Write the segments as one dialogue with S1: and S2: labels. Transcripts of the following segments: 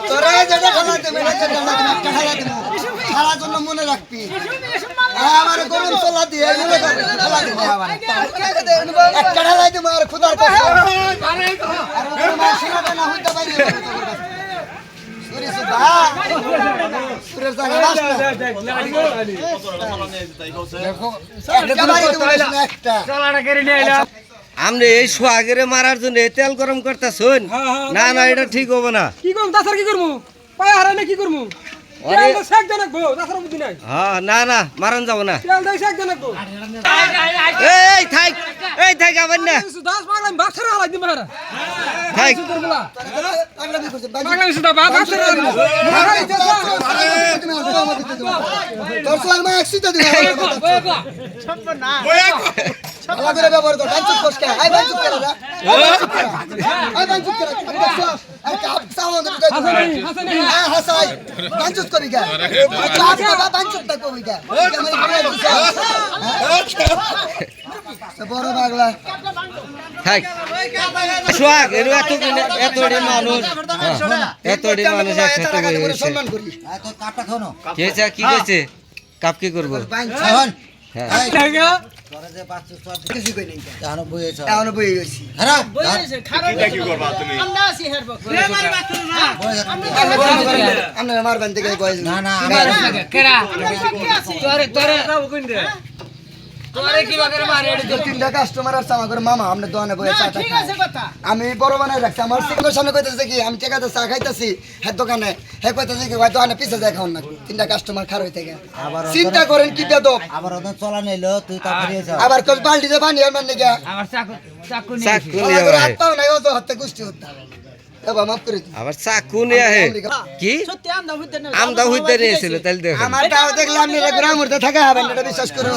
S1: তোরা যেটা খেলা দেবে একটা খেলা দেবো খেলার জন্য মনে রাখবি আমার গরম চলা দিয়ে খেলা দেবো আবার একটা খেলা দেবো আর খুদার কাছে না হইতে পারি
S2: আমরা এই সোহাগেরে মারার জন্য তেল গরম করতেছুন না না এটা ঠিক হবে না
S3: কি করব তাছাড়া কি করব পায় হারানে কি করব তেল তো শেক জানাক গো তাছাড়া বুদ্ধি নাই
S2: হ্যাঁ না না মারান যাব না
S3: তেল তো শেক জানাক গো
S2: এই থাক আবার না
S3: 10 পাগলাম বাছরা হালাই দিম হারা
S2: থাক
S3: পাগলাম সুদা বাছরা হালাই
S1: তোর সোয়াল মা একসাথে দিবা সম্পূর্ণ ভালো করে ব্যবহার কর বাঞ্চুত কোসকা আই বাঞ্চুত করে না আই বাঞ্চুত করে আর কাপ সাউন্ড
S3: হাসানি
S1: হাসাই বাঞ্চুত করি গা কাপ বাঞ্চুত তা কই গা বড় বাগলা
S2: থাক সোহাগ এর এতটি মানুষ একসাথে হয়েছে
S1: সম্মান করি
S4: তো কাপটা খানো
S2: কি হয়েছে কি হয়েছে কাপ কি করবো
S1: বাঞ্চুত
S2: হ্যাঁ
S4: তোরা যে বাচ্চা সব
S1: কিছু কই নাই
S4: জানো বইয়েছ
S1: এখনো বই গেছি
S4: হ্যাঁ
S1: আমরা মারবেন থেকে কইছি
S4: না না
S1: তিনটা কাস্টমার আসছে আমার ঘরে মামা আমরা দোকানে বসে চা টা খাই। আমি বড় বানাই রাখছি আমার সিঙ্গের সামনে কইতেছে কি আমি টেকাতে চা খাইতেছি হ্যাঁ দোকানে হ্যাঁ কইতেছে কি ভাই দোকানে পিছে যায় খাওন না তিনটা কাস্টমার খার হইতে গেছে চিন্তা করেন কি বেদব
S4: আবার ওদের চলা নিলো তুই তা ফিরে যা
S1: আবার কল বালতিতে পানি আর মানে গা
S2: চাকু
S1: আমার
S2: নিয়ে
S1: ঘরে
S2: আহে।
S1: হাত পাও নাই ও তো হাতে গুষ্টি হতো এবার মাফ করে দিন
S2: আবার চাকু নিয়ে আহে কি আমদা হইতে নিয়েছিল তাহলে দেখো
S1: আমার গাঁও দেখলে আপনি গ্রাম উঠতে থাকা হবেন এটা বিশ্বাস করুন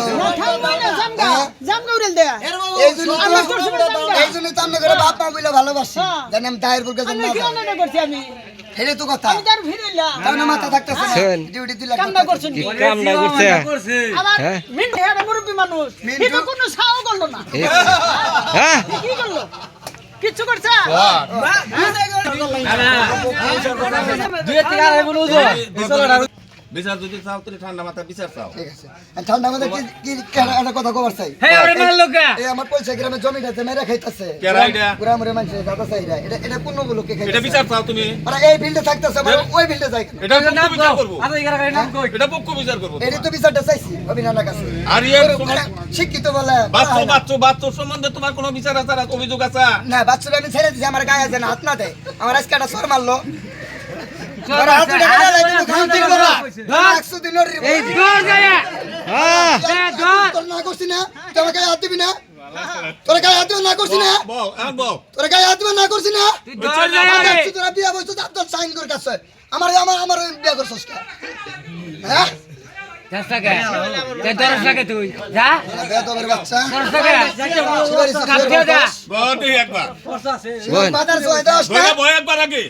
S1: এই জন্য তো আমরা করে বাপ মা বলে ভালোবাসি জানি আমি দায়ের বুকে জন্ম হেরে তো কথা তার না মাথা থাকতেছে না
S2: শোন।
S1: ডিউটি দিলা
S2: কি কামনা করছে হ্যাঁ হ্যাঁ
S5: কিচ্ছু করছে
S6: বিচার যদি চাও তুমি ঠান্ডা মাথা বিচার চাও
S1: ঠিক আছে আর ঠান্ডা মধ্যে কি একটা কথা কবার চাই এই আমার পয়সা গ্রামে জমিটাতে মেরে খাইতেছে
S6: কেরা এটা?
S1: গ্রামের মানুষ দাদা চাইরা এটা কোন লোকে
S6: এটা
S1: খাইতেছে
S6: বিচার চাও তুমি
S1: মানে এই বিলটা থাকতেছে মানে ওই বিলটা যাই কেন?
S6: এটা পক্ষ বিচার করবো এটা পক্ষ বিচার করবো
S1: এরই তো বিচারটা চাইছি অভিনানার কাছে
S6: আর এর সমাজ
S1: শিক্ষিত বলে
S6: বাচ্চু সম্বন্ধে তোমার কোনো বিচার আছে আর অভিযোগ আছে
S1: না বাচ্চারা আমি ছেড়ে দিছি আমার গায়ে যেন হাত না দেয় আমার আজকে একটা সর মারলো তোর না করছি না তোর গায়ে হাত দিবি না তোর গায়ে হাত দিবি না করছি না তোর গায়ে হাত দিবি না করছি না তোরা বিয়া বসছো তোর সাইন করে কাছে আমার আমার আমার বিয়া করছস কে হ্যাঁ বেদবের বাচ্চা
S6: একবার
S1: মাদার 10
S6: একবার আগে